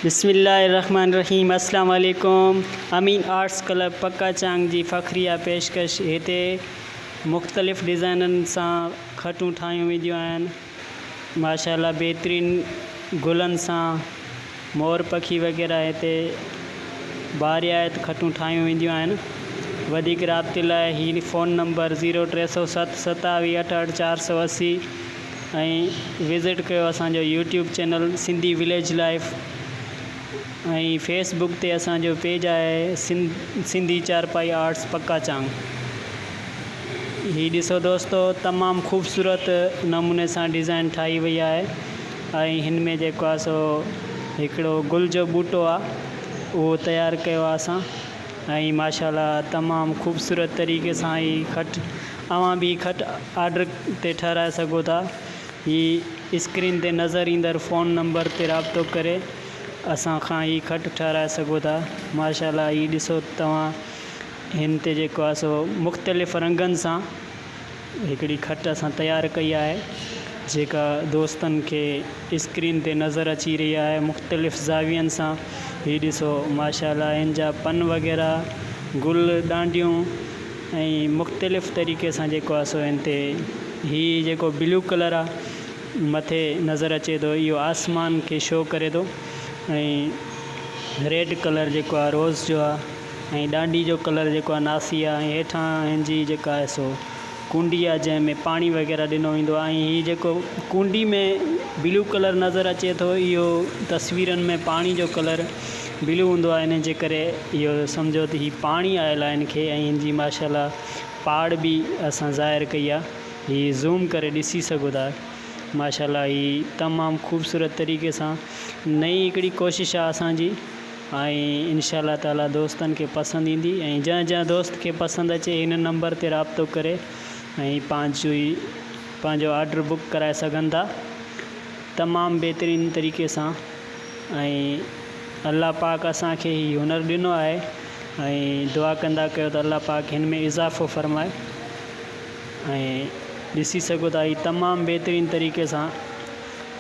बिस्मिल्लाहिर्रहमानिर्रहीम। अस्सलाम वालेकुम। अमीन आर्ट्स क्लब पक्का चांग जी फ़ख्रिया पेशकश हिते मुख़्तलिफ़ डिज़ाइननि सां खटूं ठाहियूं वेंदियूं आहिनि। माशाल्लाह बहितरीन गुलनि सां मोर पखी वग़ैरह हिते बारियात खटूं ठाहियूं वेंदियूं आहिनि। वधीक राब्ते लाइ ही फ़ोन नंबर 0307 27 68 480 ऐं विज़िट कयो असांजो YouTube channel Sindhi village life ऐं फेसबुक ते असांजो पेज आहे सिंधी चारपाई आर्ट्स पक्का चांग। ही ॾिसो दोस्तो, तमामु ख़ूबसूरत नमूने सां डिज़ाइन ठाही वई आहे ऐं हिन में जेको आहे सो हिकिड़ो गुल जो ॿूटो आहे उहो तयारु कयो आहे असां ऐं माशाल्लाह तमामु ख़ूबसूरत तरीक़े सां ही खट अवां बि खट आर्डर ते ठाराए सघो था। ही स्क्रीन ते नज़र ईंदड़ फ़ोन नंबर ते राब्तो करे असां खां ही खट ठाराए सघो था। माशाल्लाह ही ॾिसो तव्हां, हिन ते जेको आहे सो मुख़्तलिफ़ रंगनि सां हिकिड़ी खट असां तयारु कई आहे जेका दोस्तनि खे स्क्रीन ते नज़र अची रही आहे मुख़्तलिफ़ ज़ावियनि सां। ही ॾिसो माशाल्लाह हिन जा पन वग़ैरह गुल डांडियूं ऐं मुख़्तलिफ़ तरीक़े सां जेको आहे सो हिन ते ही जेको ब्लू कलर आहे मथे नज़र अचे थो, इहो आसमान खे शो करे थो ऐं रेड कलर जेको आहे रोज़ जो आहे ऐं ॾांडी जो कलर जेको आहे नासी आहे ऐं हेठां हिन जी जेका आहे सो कुंडी आहे जंहिंमें पाणी वग़ैरह ॾिनो वेंदो आहे ऐं हीअ जेको कुंडी में ब्लू कलर नज़र अचे थो इहो तस्वीरनि में पाणी जो कलर ब्लू हूंदो आहे, इन जे करे इहो सम्झो त हीअ पाणी आयल आहे हिन खे ऐं हिन जी माशाल्लाह पहाड़ बि असां ज़ाहिर कई आहे। हीअ ज़ूम करे ॾिसी सघो था। माशाल्लाह ही तमामु ख़ूबसूरत तरीक़े सां नई हिकिड़ी कोशिशि आहे असांजी ऐं इंशाअल्लाह ताला दोस्तनि खे पसंदि ईंदी ऐं जंहिं दोस्त खे पसंदि अचे हिन नंबर ते राब्तो करे ऐं पंहिंजो ऑर्डर बुक कराए सघनि था तमामु बहितरीन तरीक़े सां। ऐं अल्लाह पाक असांखे ही हुनर ॾिनो आहे ऐं दुआ कंदा कयो त अल्लाह पाक हिन में इज़ाफ़ो फ़रमाए। ऐं ॾिसी सघो था ही तमामु बहितरीन तरीक़े सां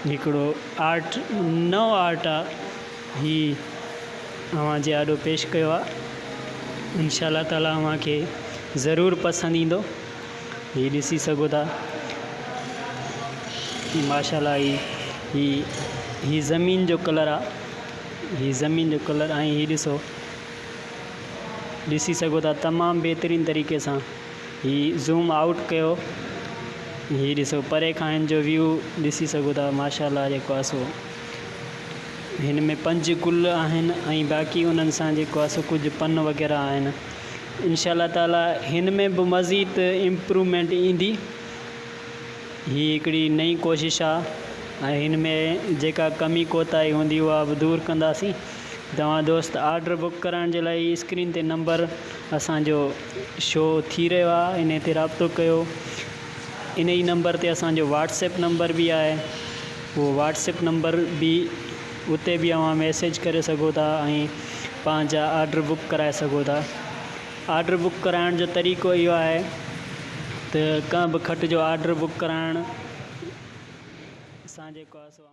हिकिड़ो आर्ट नओ आर्ट आहे ही अव्हां जे आॾो पेश कयो आहे। इंशाअल्लाह ताला अव्हां खे ज़रूरु पसंदि ईंदो। ही ॾिसी सघो था माशाल्लाह ही ज़मीन जो कलर आहे, ही ज़मीन जो कलर ऐं ही ॾिसी सघो था तमामु बहितरीन तरीक़े सां ही ज़ूम आउट कयो। ही ॾिसो परे खां हिन जो व्यू ॾिसी सघो था। माशाल्लाह जेको आहे सो हिन में 5 गुल आहिनि ऐं बाक़ी उन्हनि सां जेको आहे सो कुझु पन वग़ैरह आहिनि। इंशाअल्लाह ताला हिन में बि मज़ीद इम्प्रूवमेंट ईंदी। ही हिकिड़ी नई कोशिशि आहे ऐं हिन में जेका कमी कोताही हूंदी उहा बि दूरि कंदासीं। तव्हां दोस्त ऑर्डर बुक कराइण जे लाइ स्क्रीन ते नंबर असांजो शो थी रहियो आहे, इन ते राब्तो कयो। इन ई नंबर ते असांजो व्हाट्सएप नंबर बि आहे, उहो व्हाट्सएप नंबर बि उते बि अव्हां मैसेज करे सघो था ऐं पंहिंजा ऑर्डर बुक कराए सघो था। ऑर्डर बुक कराइण जो तरीक़ो इहो आहे त कंहिं बि खट जो ऑर्डर बुक कराइण सां जेको आहे सो